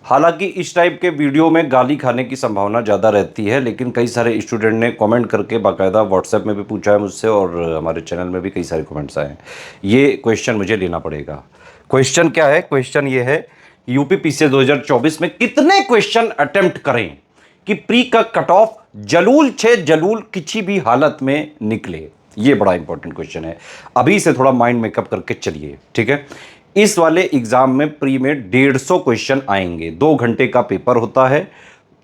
हालांकि इस टाइप के वीडियो में गाली खाने की संभावना ज़्यादा रहती है, लेकिन कई सारे स्टूडेंट ने कमेंट करके बाकायदा व्हाट्सएप में भी पूछा है मुझसे और हमारे चैनल में भी कई सारे कमेंट्स आए हैं। ये क्वेश्चन मुझे लेना पड़ेगा। क्वेश्चन क्या है? क्वेश्चन ये है, यूपी पीसीएस 2024 में कितने क्वेश्चन अटेम्प्ट करें कि प्री का कट ऑफ जलूल छे जलूल किसी भी हालत में निकले? ये बड़ा इंपॉर्टेंट क्वेश्चन है। अभी से थोड़ा माइंड मेकअप करके चलिए, ठीक है। इस वाले एग्जाम में प्री में 150 क्वेश्चन आएंगे। 2 घंटे का पेपर होता है,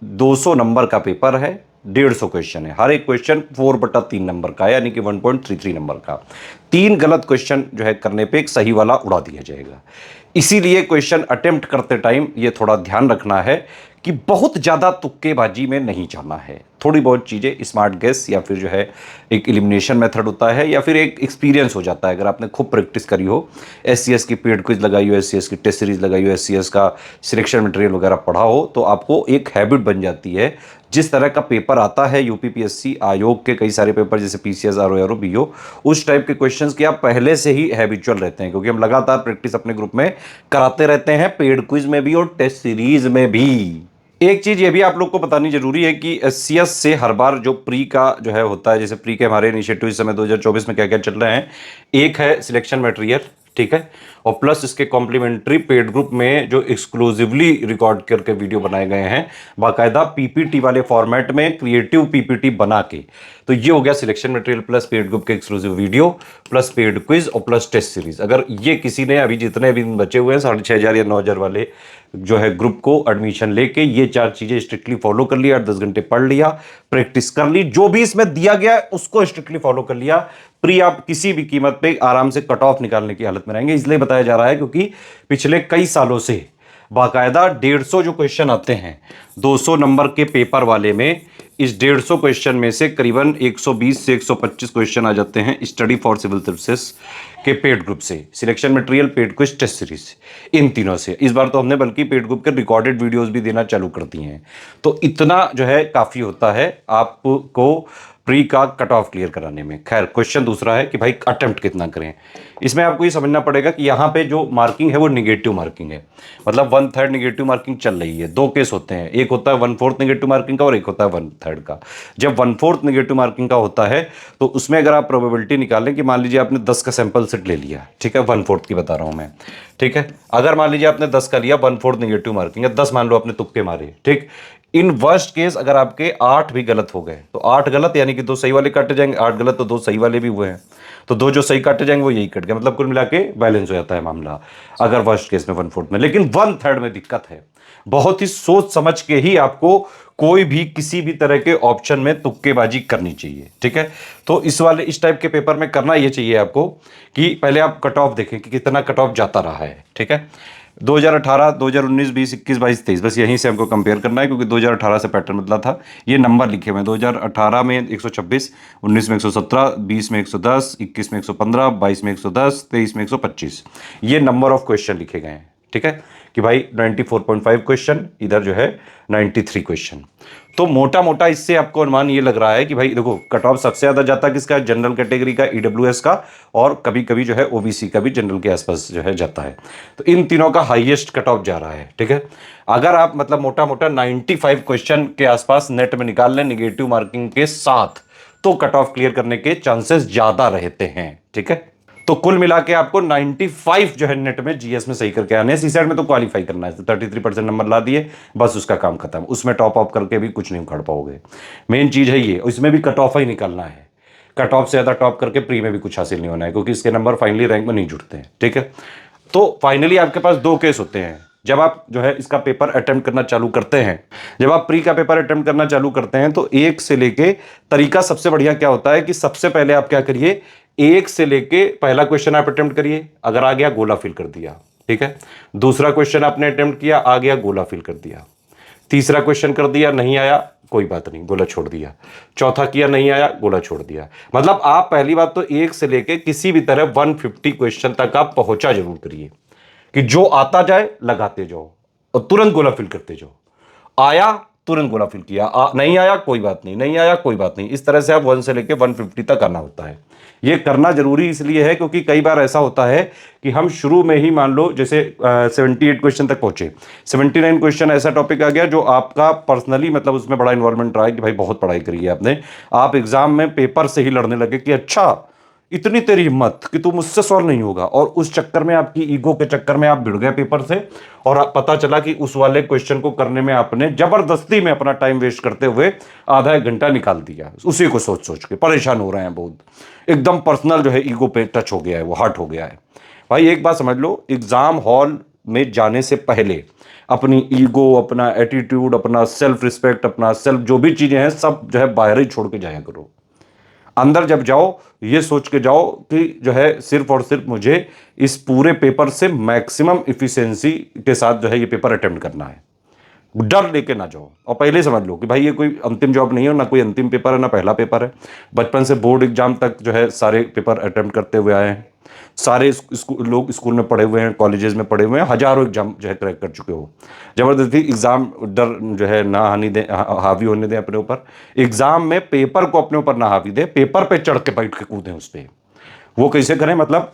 200 नंबर का पेपर है, 150 क्वेश्चन है। हर एक क्वेश्चन 4/3 नंबर का है, यानी कि 1.33 नंबर का। 3 गलत क्वेश्चन जो है करने पे एक सही वाला उड़ा दिया जाएगा। इसीलिए क्वेश्चन अटेम्प्ट करते टाइम ये थोड़ा ध्यान रखना है कि बहुत ज़्यादा तुक्केबाजी में नहीं जाना है। थोड़ी बहुत चीज़ें स्मार्ट गेस या फिर जो है एक एलिमिनेशन मेथड होता है, या फिर एक एक्सपीरियंस हो जाता है। अगर आपने खूब प्रैक्टिस करी हो, एससीएस की पेड क्विज लगाई हो, एससीएस की टेस्ट सीरीज लगाई हो, एससीएस का सिलेक्शन मटेरियल वगैरह पढ़ा हो, तो आपको एक हैबिट बन जाती है। जिस तरह का पेपर आता है यूपीपीएससी आयोग के कई सारे पेपर, जैसे पीसीएस, आरओ, बीओ, उस टाइप के क्वेश्चंस के आप पहले से ही हैबिचुअल रहते हैं, क्योंकि हम लगातार प्रैक्टिस अपने ग्रुप में कराते रहते हैं, पेड क्विज में भी और टेस्ट सीरीज में भी। एक चीज ये भी आप लोग को बतानी जरूरी है कि एससीएस से हर बार जो प्री का जो है होता है, जैसे प्री के हमारे इनिशिएटिव इस समय 2024 में क्या क्या चल रहे हैं। एक है सिलेक्शन मटेरियल, ठीक है, और प्लस इसके कॉम्प्लीमेंट्री पेड ग्रुप में जो एक्सक्लूसिवली रिकॉर्ड करके वीडियो बनाए गए हैं, बाकायदा पीपीटी वाले फॉर्मेट में क्रिएटिव पीपीटी बना के। तो ये हो गया selection material plus paid group के exclusive video plus paid quiz और प्लस टेस्ट सीरीज। अगर ये किसी ने अभी जितने भी बचे हुए हैं 6,500 या 9,000 वाले जो है ग्रुप को एडमिशन लेके ये 4 चीजें स्ट्रिक्टली फॉलो कर लिया, 10 घंटे पढ़ लिया, प्रैक्टिस कर ली, जो भी इसमें दिया गया है उसको स्ट्रिक्टली फॉलो कर लिया, प्री आप किसी भी कीमत पे आराम से कट ऑफ निकालने की हालत में रहेंगे। इसलिए बताया जा रहा है क्योंकि पिछले कई सालों से बाकायदा 150 जो क्वेश्चन आते हैं 200 नंबर के पेपर वाले में, इस 150 क्वेश्चन में से करीबन 120 से 125 क्वेश्चन आ जाते हैं स्टडी फॉर सिविल सर्विसेज के पेड ग्रुप से, selection material, paid quiz, test series, इन तीनों से। इस बार तो हमने बल्कि पेड ग्रुप के रिकॉर्डेड वीडियोस भी देना चालू कर दिए हैं। तो इतना जो है काफ़ी होता है आपको प्री का कट ऑफ क्लियर कराने में। खैर, क्वेश्चन दूसरा है कि भाई अटेम्प्ट कितना करें। इसमें आपको ये समझना पड़ेगा कि यहाँ पे जो मार्किंग है वो निगेटिव मार्किंग है, मतलब 1/3 निगेटिव मार्किंग चल रही है। 2 केस होते हैं, एक होता है 1/4 निगेटिव मार्किंग का और एक होता है 1/3 का। जब 1/4 निगेटिव मार्किंग का होता है तो उसमें अगर आप प्रोबेबिलिटी निकालें कि मान लीजिए आपने 10 का सैंपल सेट ले लिया, ठीक है, 1/4 की बता रहा हूँ मैं, ठीक है। अगर मान लीजिए आपने 10 का लिया, 1/4 निगेटिव मार्किंग है, 10 मान लो आपने तुक्के मारे, ठीक। इन वर्स्ट केस अगर आपके 8 भी गलत हो गए तो 8 गलत यानी कि 2 सही वाले काटे जाएंगे, 8 गलत तो 2 सही वाले भी हुए हैं, तो 2 जो सही काटे जाएंगे वो यही कट गए, मतलब कुल मिला के बैलेंस हो जाता है मामला अगर वर्स्ट केस में 1/4 में। लेकिन 1/3 में दिक्कत है। बहुत ही सोच समझ के ही आपको कोई भी किसी भी तरह के ऑप्शन में तुक्केबाजी करनी चाहिए, ठीक है। तो इस टाइप के पेपर में करना ये चाहिए आपको कि पहले आप कट ऑफ देखें कि कितना कट ऑफ जाता रहा है, ठीक है। 2018, 2019, 20, 21, 22, 23, बस यहीं से हमको कंपेयर करना है, क्योंकि 2018 से पैटर्न बदला था। ये नंबर लिखे हुए हैं, 2018 में 126, 19 में 117, 20 में 110, 21 में 115, 22 में 110, 23 में 125, ये नंबर ऑफ क्वेश्चन लिखे गए हैं, ठीक है, कि भाई 94.5 क्वेश्चन, इधर जो है 93 क्वेश्चन। तो मोटा मोटा इससे आपको अनुमान ये लग रहा है कि भाई देखो, कट ऑफ सबसे ज्यादा जाता किसका? जनरल कैटेगरी का, ईडब्ल्यूएस का, और कभी कभी जो है ओबीसी का भी जनरल के आसपास जो है जाता है। तो इन तीनों का हाईएस्ट कट ऑफ जा रहा है, ठीक है। अगर आप मतलब मोटा मोटा 95 क्वेश्चन के आसपास नेट में निकाल लें निगेटिव मार्किंग के साथ, तो कट ऑफ क्लियर करने के चांसेस ज्यादा रहते हैं, ठीक है। तो कुल मिला के आपको 95 जो है नेट में जीएस में सही करके आने हैं। सीसैट में तो क्वालिफाई करना है, 33% नंबर ला दिए, बस उसका काम खत्म। उसमें टॉप अप करके भी कुछ नहीं उखाड़ पाओगे। मेन चीज है ये, इसमें भी कट ऑफ ही निकालना है। कट ऑफ से ज्यादा टॉप करके प्री में भी कुछ हासिल नहीं होना है, क्योंकि इसके नंबर फाइनली रैंक में नहीं जुड़ते हैं, ठीक है। तो फाइनली आपके पास 2 केस होते हैं। जब आप जो है इसका पेपर अटेम्प्ट करना चालू करते हैं, जब आप प्री का पेपर अटेम्प्ट करना चालू करते हैं, तो 1 से लेके तरीका सबसे बढ़िया क्या होता है कि सबसे पहले आप क्या करिए, 1 से लेके पहला क्वेश्चन आप अटेम्प्ट करिए, अगर आ गया गोला फिल कर दिया, ठीक है। दूसरा क्वेश्चन आपने अटेम्प्ट किया, आ गया, गोला फिल कर दिया। तीसरा क्वेश्चन कर दिया, नहीं आया, कोई बात नहीं, गोला छोड़ दिया। चौथा किया, नहीं आया, गोला छोड़ दिया। मतलब आप पहली बात तो 1 से लेके किसी भी तरह 150 क्वेश्चन तक आप पहुंचा जरूर करिए, कि जो आता जाए लगाते जाओ और तुरंत गोला फिल करते जाओ। आया तुरंत गोला फिल किया, नहीं आया कोई बात नहीं, नहीं आया कोई बात नहीं। इस तरह से आप 1 से लेकर 150 तक आना होता है। ये करना जरूरी इसलिए है क्योंकि कई बार ऐसा होता है कि हम शुरू में ही मान लो जैसे 78 क्वेश्चन तक पहुंचे, 79 क्वेश्चन ऐसा टॉपिक आ गया जो आपका पर्सनली मतलब उसमें बड़ा इन्वॉल्वमेंट रहा है कि भाई बहुत पढ़ाई करी है आपने, आप एग्जाम में पेपर से ही लड़ने लगे कि अच्छा इतनी तेरी हिम्मत कि तू मुझसे सॉल्व नहीं होगा, और उस चक्कर में आपकी ईगो के चक्कर में आप भिड़ गए पेपर से, और पता चला कि उस वाले क्वेश्चन को करने में आपने जबरदस्ती में अपना टाइम वेस्ट करते हुए आधा एक घंटा निकाल दिया, उसी को सोच सोच के परेशान हो रहे हैं बहुत, एकदम पर्सनल जो है ईगो पे टच हो गया है, वो हर्ट हो गया है। भाई एक बात समझ लो, एग्जाम हॉल में जाने से पहले अपनी ईगो, अपना एटीट्यूड, अपना सेल्फ रिस्पेक्ट, अपना सेल्फ जो भी चीजें हैं सब जो है बाहर ही छोड़ के जाया करो। अंदर जब जाओ ये सोच के जाओ कि जो है सिर्फ और सिर्फ मुझे इस पूरे पेपर से मैक्सिमम इफिशिएंसी के साथ जो है ये पेपर अटेम्प्ट करना है। डर लेके ना जाओ, और पहले समझ लो कि भाई ये कोई अंतिम जॉब नहीं है, ना कोई अंतिम पेपर है, ना पहला पेपर है। बचपन से बोर्ड एग्जाम तक जो है सारे पेपर अटेम्प्ट करते हुए आए हैं, सारे लोग स्कूल में पढ़े हुए हैं, कॉलेजेस में पढ़े हुए हैं, हजारों एग्जाम जो है क्रैक कर चुके हो। जबरदस्ती एग्जाम डर जो है ना हावी होने दें अपने ऊपर। एग्जाम में पेपर को अपने ऊपर ना हावी दे, पेपर पे चढ़ के बैठ के कूदें उस पर। वो कैसे करें, मतलब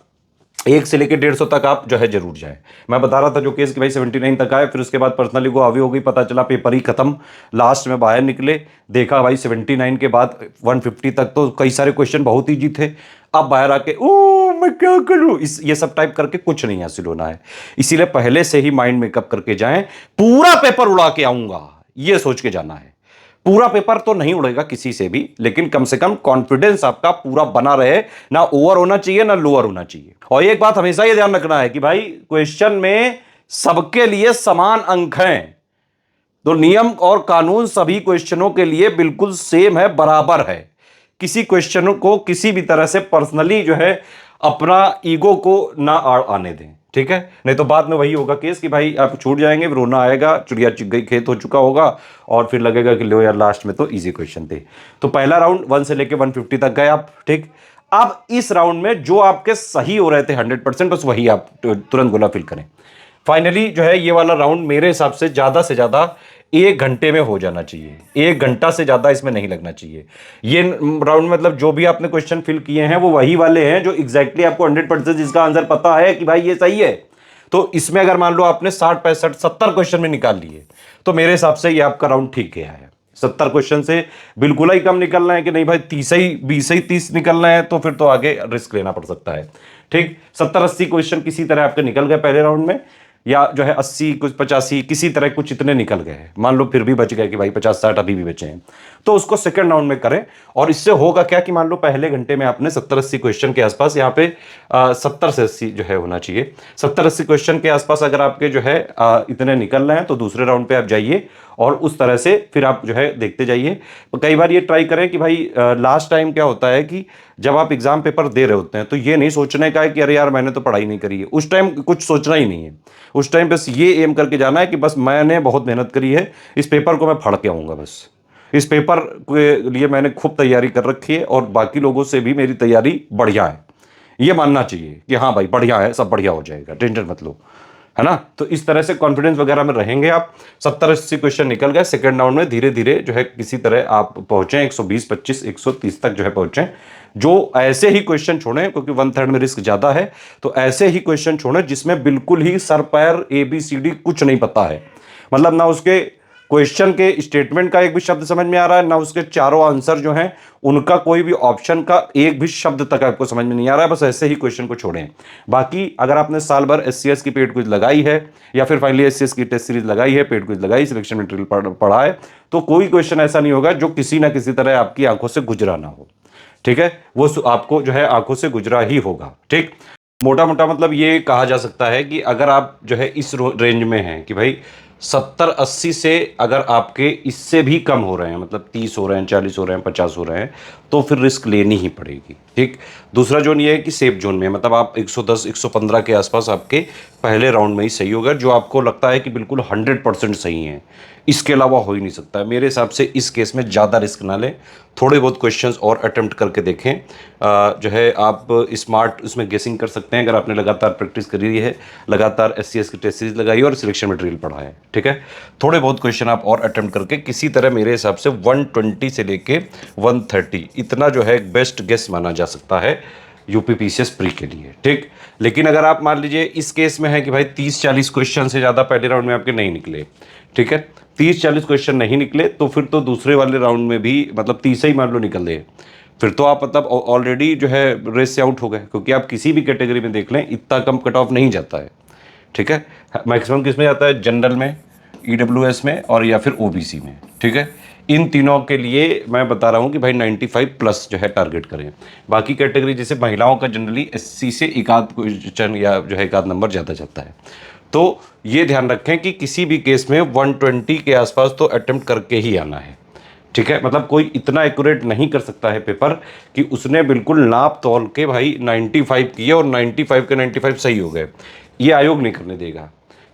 1 से लेकर 150 तक आप जो है जरूर जाए। मैं बता रहा था जो केस कि भाई 79 तक आए, फिर उसके बाद पर्सनली को हावी हो गई, पता चला पेपर ही खत्म, लास्ट में बाहर निकले, देखा भाई 79 के बाद 150 तक तो कई सारे क्वेश्चन बहुत ईजी थे। अब बाहर आके ओ मैं क्या करूं, ये सब टाइप करके कुछ नहीं हासिल होना है। इसीलिए पहले से ही माइंड मेकअप करके जाएं, पूरा पेपर उड़ा के आऊंगा ये सोच के जाना है। पूरा पेपर तो नहीं उड़ेगा किसी से भी, लेकिन कम से कम कॉन्फिडेंस आपका पूरा बना रहे, ना ओवर होना चाहिए ना लोअर होना चाहिए। और एक बात हमेशा ये ध्यान रखना है कि भाई क्वेश्चन में सबके लिए समान अंक हैं, तो नियम और कानून सभी क्वेश्चनों के लिए बिल्कुल सेम है, बराबर है। किसी क्वेश्चन को किसी भी तरह से पर्सनली जो है अपना ईगो को ना आने दें, ठीक है? नहीं तो बाद में वही होगा केस कि भाई आप छूट जाएंगे, रोना आएगा, चिड़िया चुग गई खेत हो चुका होगा, और फिर लगेगा कि लो यार लास्ट में तो इजी क्वेश्चन थे। तो पहला राउंड 1 से लेके 150 तक गए आप, ठीक। अब इस राउंड में जो आपके सही हो रहे थे 100%, बस वही आप तुरंत गोला फिल करें। फाइनली जो है ये वाला राउंड मेरे हिसाब से ज्यादा 1 घंटे में हो जाना चाहिए, 1 घंटा से ज्यादा इसमें नहीं लगना चाहिए। ये राउंड मतलब जो भी आपने क्वेश्चन फिल किए हैं वो वही वाले हैं जो एग्जैक्टली आपको 100% जिसका आंसर पता है कि भाई ये सही है। तो इसमें अगर मान लो आपने 60, 65, 70 क्वेश्चन में निकाल लिए, तो मेरे हिसाब से ये आपका राउंड ठीक गया है। 70 क्वेश्चन से बिल्कुल ही कम निकलना है कि नहीं भाई 30 ही 20 ही 30 निकलना है, तो फिर तो आगे रिस्क लेना पड़ सकता है, ठीक। 70-80 क्वेश्चन किसी तरह आपके निकल गए पहले राउंड में, या जो है 80 कुछ 85 किसी तरह कुछ इतने निकल गए, मान लो फिर भी बच गए कि भाई 50-60 अभी भी बचे हैं, तो उसको सेकंड राउंड में करें। और इससे होगा क्या कि मान लो पहले घंटे में आपने 70-80 क्वेश्चन के आसपास, यहाँ पे 70 से 80 जो है होना चाहिए, 70-80 क्वेश्चन के आसपास अगर आपके जो है इतने निकल रहे हैं, तो दूसरे राउंड पे आप जाइए और उस तरह से फिर आप जो है देखते जाइए। कई बार ये ट्राई करें कि भाई लास्ट टाइम क्या होता है कि जब आप एग्जाम पेपर दे रहे होते हैं तो ये नहीं सोचने का है कि अरे यार मैंने तो पढ़ाई नहीं करी है, उस टाइम कुछ सोचना ही नहीं है। उस टाइम बस ये एम करके जाना है कि बस मैंने बहुत मेहनत करी है, इस पेपर को मैं फाड़ के आऊंगा, बस इस पेपर के लिए मैंने खूब तैयारी कर रखी है और बाकी लोगों से भी मेरी तैयारी बढ़िया है, ये मानना चाहिए कि हाँ भाई बढ़िया है, सब बढ़िया हो जाएगा, टेंशन मत लो, है ना। तो इस तरह से कॉन्फिडेंस वगैरह में रहेंगे आप। 70-80 क्वेश्चन निकल गए, सेकंड राउंड में धीरे धीरे जो है किसी तरह आप पहुंचे 120, 25, 130 तक जो है पहुंचे। जो ऐसे ही क्वेश्चन छोड़ें, क्योंकि 1/3 में रिस्क ज्यादा है, तो ऐसे ही क्वेश्चन छोड़ें जिसमें बिल्कुल ही सर पैर ABCD कुछ नहीं पता है, मतलब ना उसके क्वेश्चन के स्टेटमेंट का एक भी शब्द समझ में आ रहा है, ना उसके चारों आंसर जो हैं उनका कोई भी ऑप्शन का एक भी शब्द तक आपको समझ में नहीं आ रहा है, बस ऐसे ही क्वेश्चन को छोड़ें। बाकी अगर आपने साल भर SCS की पेड क्विज लगाई है, या फिर फाइनली SCS की टेस्ट सीरीज लगाई है, पेड क्विज लगाई, सिलेक्शन मटेरियल पढ़ा है, तो कोई क्वेश्चन ऐसा नहीं होगा जो किसी ना किसी तरह आपकी आंखों से गुजरा ना हो, ठीक है। वो आपको जो है आंखों से गुजरा ही होगा, ठीक। मोटा मोटा मतलब ये कहा जा सकता है कि अगर आप जो है इस रेंज में हैं कि भाई 70-80 से अगर आपके इससे भी कम हो रहे हैं, मतलब 30 हो रहे हैं, 40 हो रहे हैं, 50 हो रहे हैं, तो फिर रिस्क लेनी ही पड़ेगी। ठीक। दूसरा जोन ये है कि सेफ जोन में, मतलब आप 110 115 के आसपास आपके पहले राउंड में ही सही होगा, जो आपको लगता है कि बिल्कुल 100% सही है, इसके अलावा हो ही नहीं सकता है। मेरे हिसाब से इस केस में ज़्यादा रिस्क ना लें, थोड़े बहुत क्वेश्चंस और अटेम्प्ट करके देखें। जो है आप स्मार्ट उसमें गेसिंग कर सकते हैं अगर आपने लगातार प्रैक्टिस करी है, लगातार SCS की टेस्ट सीरीज लगाई है और सिलेक्शन मटेरियल पढ़ा है। ठीक है, थोड़े बहुत क्वेश्चन आप और अटेम्प्ट करके किसी तरह मेरे हिसाब से 120 से लेके 130 इतना जो है बेस्ट गेस माना जा सकता है UPPCS प्री के लिए। ठीक, लेकिन अगर आप मान लीजिए इस केस में है कि भाई 30-40 क्वेश्चन से ज़्यादा पहले राउंड में आपके नहीं निकले, ठीक है, 30-40 क्वेश्चन नहीं निकले, तो फिर तो दूसरे वाले राउंड में भी मतलब 30 ही मान लो निकल गए, फिर तो आप मतलब ऑलरेडी जो है रेस से आउट हो गए, क्योंकि आप किसी भी कैटेगरी में देख लें इतना कम कट ऑफ नहीं जाता है। ठीक है, मैक्सिमम किस में जाता है? जनरल में, EWS में और या फिर OBC में। ठीक है, इन तीनों के लिए मैं बता रहा हूँ कि भाई 95 प्लस जो है टारगेट करें। बाकी कैटेगरी जैसे महिलाओं का जनरली SC से एक आध क्वेश्चन या जो है एक आध नंबर ज़्यादा जाता है। तो ये ध्यान रखें कि किसी भी केस में 120 के आसपास तो अटेम्प्ट करके ही आना है। ठीक है, मतलब कोई इतना एक्यूरेट नहीं कर सकता है पेपर कि उसने बिल्कुल नाप तोल के भाई 95 किए और 95 के 95 सही हो गए, ये आयोग नहीं करने देगा।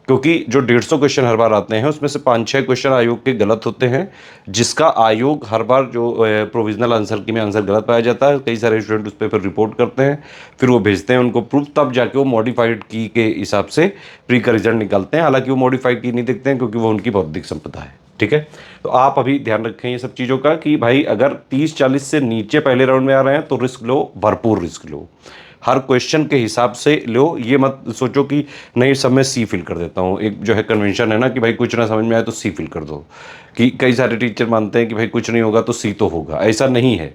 क्योंकि जो 150 क्वेश्चन हर बार आते हैं उसमें से 5-6 क्वेश्चन आयोग के गलत होते हैं, जिसका आयोग हर बार जो प्रोविजनल आंसर की में आंसर गलत पाया जाता है, कई सारे स्टूडेंट उस पर फिर रिपोर्ट करते हैं, फिर वो भेजते हैं उनको प्रूफ, तब जाके वो मॉडिफाइड की के हिसाब से प्री का रिजल्ट निकालते हैं। हालांकि वो मॉडिफाइड की नहीं देखते हैं क्योंकि वो उनकी बौद्धिक संपदा है। ठीक है, तो आप अभी ध्यान रखें ये सब चीज़ों का कि भाई अगर 30-40 से नीचे पहले राउंड में आ रहे हैं तो रिस्क लो, भरपूर रिस्क लो, हर क्वेश्चन के हिसाब से लो। ये मत सोचो कि नहीं सब में C फिल कर देता हूँ, एक जो है कन्वेंशन है ना कि भाई कुछ ना समझ में आए तो C फिल कर दो, कि कई सारे टीचर मानते हैं कि भाई कुछ नहीं होगा तो C तो होगा, ऐसा नहीं है।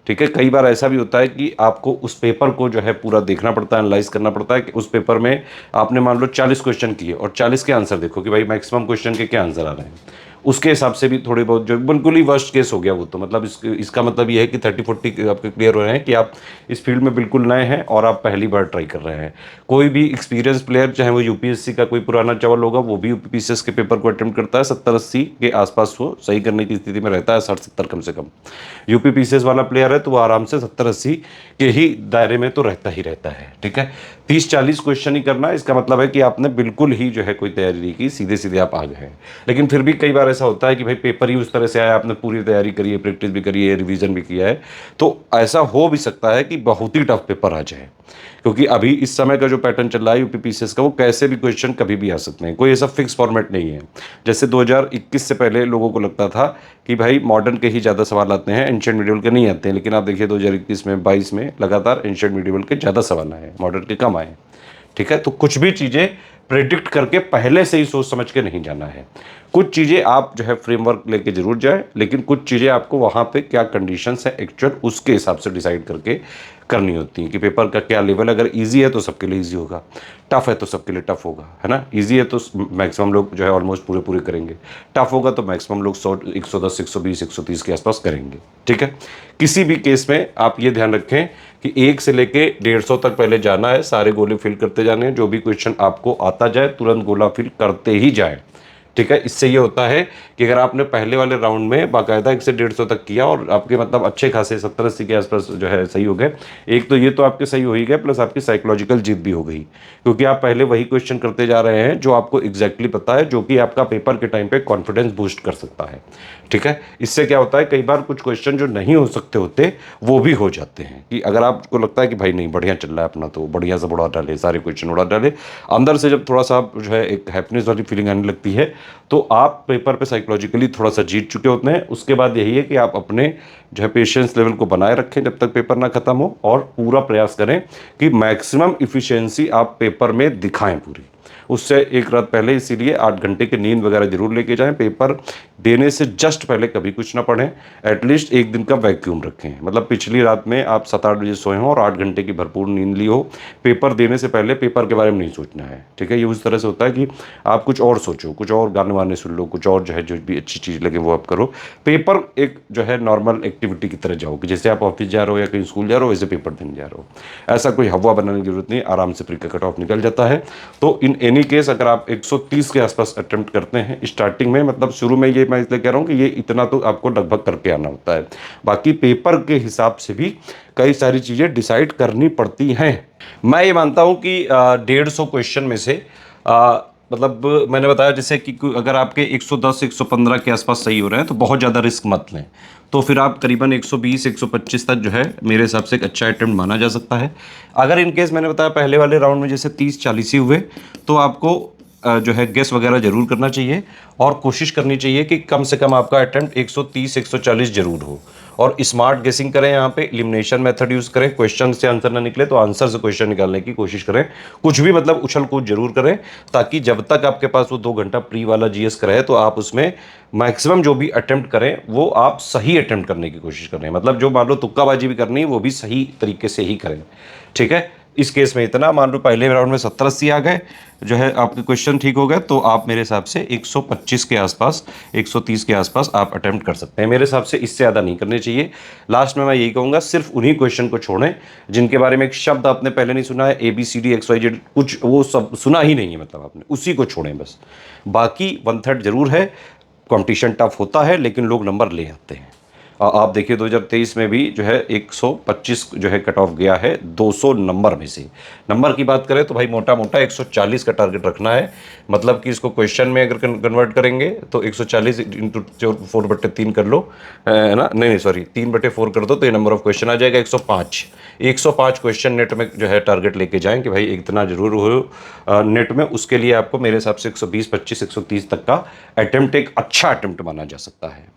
ठीक है, कई बार ऐसा भी होता है कि आपको उस पेपर को जो है पूरा देखना पड़ता है, एनालाइज करना पड़ता है कि उस पेपर में आपने मान लो 40 क्वेश्चन किए और 40 के आंसर देखो कि भाई मैक्सिमम क्वेश्चन के क्या आंसर आ रहे हैं, उसके हिसाब से भी थोड़ी बहुत जो बिल्कुल ही वर्स्ट केस हो गया वो तो मतलब इसका मतलब ये है कि 30-40 आपके क्लियर हो रहे हैं कि आप इस फील्ड में बिल्कुल नए हैं और आप पहली बार ट्राई कर रहे हैं। कोई भी एक्सपीरियंस प्लेयर चाहे वो UPSC का कोई पुराना चावल होगा वो भी UPPCS के पेपर को अटेम्प्ट करता है, 70-80 के आसपास वो सही करने की स्थिति में रहता है, 60-70 कम से कम। UPPCS वाला प्लेयर है तो वो आराम से 70-80 के ही दायरे में तो रहता ही रहता है। ठीक है, 30-40 क्वेश्चन ही करना इसका मतलब है कि आपने बिल्कुल ही जो है कोई तैयारी नहीं की, सीधे सीधे आप आ गए हैं। लेकिन फिर भी कई बार ऐसा होता है कि भाई पेपर ही उस तरह से आया, आपने पूरी तैयारी करी है, प्रैक्टिस भी करी है, रिवीजन भी किया है, तो ऐसा हो भी सकता है कि बहुत ही टफ पेपर आ जाए। क्योंकि अभी इस समय का जो पैटर्न चल रहा है UPPCS का, वो कैसे भी क्वेश्चन कभी भी आ सकते हैं, कोई ऐसा फिक्स फॉर्मेट नहीं है। जैसे 2021 से पहले लोगों को लगता था कि भाई मॉडर्न के ही ज़्यादा सवाल आते हैं, एंशिएंट मिडिवल के नहीं आते हैं, लेकिन आप देखिए 2021 में 22 में लगातार एंशिएंट मिडिवल के ज़्यादा सवाल आए, मॉडर्न के कम आए। ठीक है, तो कुछ भी चीज़ें प्रेडिक्ट करके पहले से ही सोच समझ के नहीं जाना है। कुछ चीज़ें आप जो है फ्रेमवर्क लेके जरूर जाए, लेकिन कुछ चीज़ें आपको वहाँ पे क्या कंडीशंस है एक्चुअल उसके हिसाब से डिसाइड करके करनी होती हैं कि पेपर का क्या लेवल, अगर इजी है तो सबके लिए इजी होगा, टफ है तो सबके लिए टफ होगा, है ना। इजी है तो मैक्सिमम लोग जो है ऑलमोस्ट पूरे पूरे करेंगे, टफ होगा तो मैक्सिमम लोग 100 110 120 130 के आसपास करेंगे। ठीक है, किसी भी केस में आप ये ध्यान रखें कि 1 से लेके 150 तक पहले जाना है, सारे गोले फिल करते जाने हैं, जो भी क्वेश्चन आपको आता जाए तुरंत गोला फिल करते ही जाए। ठीक है, इससे ये होता है कि अगर आपने पहले वाले राउंड में बाकायदा 1 से 150 तक किया और आपके मतलब अच्छे खासे 70-80 के आसपास जो है सही हो गए, एक तो ये तो आपके सही हो ही गए, प्लस आपकी साइकोलॉजिकल जीत भी हो गई, क्योंकि आप पहले वही क्वेश्चन करते जा रहे हैं जो आपको एग्जैक्टली पता है, जो कि आपका पेपर के टाइम पे कॉन्फिडेंस बूस्ट कर सकता है। ठीक है, इससे क्या होता है कई बार कुछ क्वेश्चन जो नहीं हो सकते होते वो भी हो जाते हैं, कि अगर आपको लगता है कि भाई नहीं बढ़िया चल रहा है अपना तो बढ़िया से उड़ा डाले, सारे क्वेश्चन उड़ा डाले, अंदर से जब थोड़ा सा जो है एक हैप्पीनेस वाली फीलिंग आने लगती है तो आप पेपर पे साइकोलॉजिकली थोड़ा सा जीत चुके होते हैं। उसके बाद यही है कि आप अपने जो है पेशेंस लेवल को बनाए रखें जब तक पेपर ना खत्म हो, और पूरा प्रयास करें कि मैक्सिमम इफिशिएंसी आप पेपर में दिखाएं पूरी। उससे एक रात पहले इसीलिए 8 घंटे की नींद वगैरह जरूर लेके जाएं, पेपर देने से जस्ट पहले कभी कुछ ना पढ़ें, एटलीस्ट एक दिन का वैक्यूम रखें, मतलब पिछली रात में आप 7-8 बजे सोए हों और 8 घंटे की भरपूर नींद ली हो, पेपर देने से पहले पेपर के बारे में नहीं सोचना है। ठीक है, ये उस तरह से होता है कि आप कुछ और सोचो, कुछ और गाने वाने सुन लो, कुछ और जो है जो भी अच्छी चीज़ लगे वो आप करो। पेपर एक जो है नॉर्मल एक्टिविटी की तरह जाओ, कि जैसे आप ऑफिस जा रहे हो या कहीं स्कूल जा रहे हो वैसे पेपर देने जा रहे हो, ऐसा कोई हवा बनाने की जरूरत नहीं, आराम से प्री का कट ऑफ निकल जाता है। तो इन एनी केस अगर आप 130 के आसपास अटेम्प्ट करते हैं स्टार्टिंग में, मतलब शुरू में, ये मैं इसलिए कह रहा हूँ कि ये इतना तो आपको लगभग करके आना होता है। बाकी पेपर के हिसाब से भी कई सारी चीज़ें डिसाइड करनी पड़ती हैं। मैं ये मानता हूँ कि 150 क्वेश्चन में से मतलब मैंने बताया जैसे कि अगर आपके 110 115 के आसपास सही हो रहे हैं तो बहुत ज़्यादा रिस्क मत लें। तो फिर आप करीबन 120 125 तक जो है मेरे हिसाब से एक अच्छा अटेम्प्ट माना जा सकता है। अगर इन केस मैंने बताया पहले वाले राउंड में जैसे 30 40 ही हुए तो आपको जो है गेस वगैरह जरूर करना चाहिए और कोशिश करनी चाहिए कि कम से कम आपका अटेम्प्ट 130 140 जरूर हो। और स्मार्ट गेसिंग करें, यहाँ पे एलिमिनेशन मेथड यूज़ करें, क्वेश्चन से आंसर ना निकले तो आंसर से क्वेश्चन निकालने की कोशिश करें। कुछ भी मतलब उछल कूद जरूर करें, ताकि जब तक आपके पास वो 2 घंटा प्री वाला जीएस का रहे तो आप उसमें मैक्सिमम जो भी अटेम्प्ट करें वो आप सही अटेम्प्ट करने की कोशिश करें। मतलब जो मान लो तुक्काबाजी भी करनी है वो भी सही तरीके से ही करें। ठीक है, इस केस में इतना। मान लो पहले राउंड में 70 80 आ गए, जो है आपके क्वेश्चन ठीक हो गए, तो आप मेरे हिसाब से 125 के आसपास 130 के आसपास आप अटेम्प्ट कर सकते हैं। मेरे हिसाब से इससे ज़्यादा नहीं करने चाहिए। लास्ट में मैं यही कहूँगा, सिर्फ उन्हीं क्वेश्चन को छोड़ें जिनके बारे में एक शब्द आपने पहले नहीं सुना है, ABCD XYZ कुछ वो सब सुना ही नहीं है, मतलब आपने उसी को छोड़ें बस। बाकी 1/3 जरूर है, कंपटीशन टफ होता है लेकिन लोग नंबर ले आते हैं। आप देखिए 2023 में भी जो है 125 जो है कट ऑफ गया है 200 नंबर में से। नंबर की बात करें तो भाई मोटा मोटा 140 का टारगेट रखना है। मतलब कि इसको क्वेश्चन में अगर कन्वर्ट करेंगे तो 140 इंटू 4/3 कर लो, है ना, नहीं सॉरी 3/4 कर दो तो ये नंबर ऑफ क्वेश्चन आ जाएगा 105। 105 क्वेश्चन नेट में जो है टारगेट लेके जाएं कि भाई इतना जरूर हो नेट में। उसके लिए आपको मेरे हिसाब से 120 25 130 तक का अटेम्प्ट एक अच्छा अटेम्प्ट माना जा सकता है।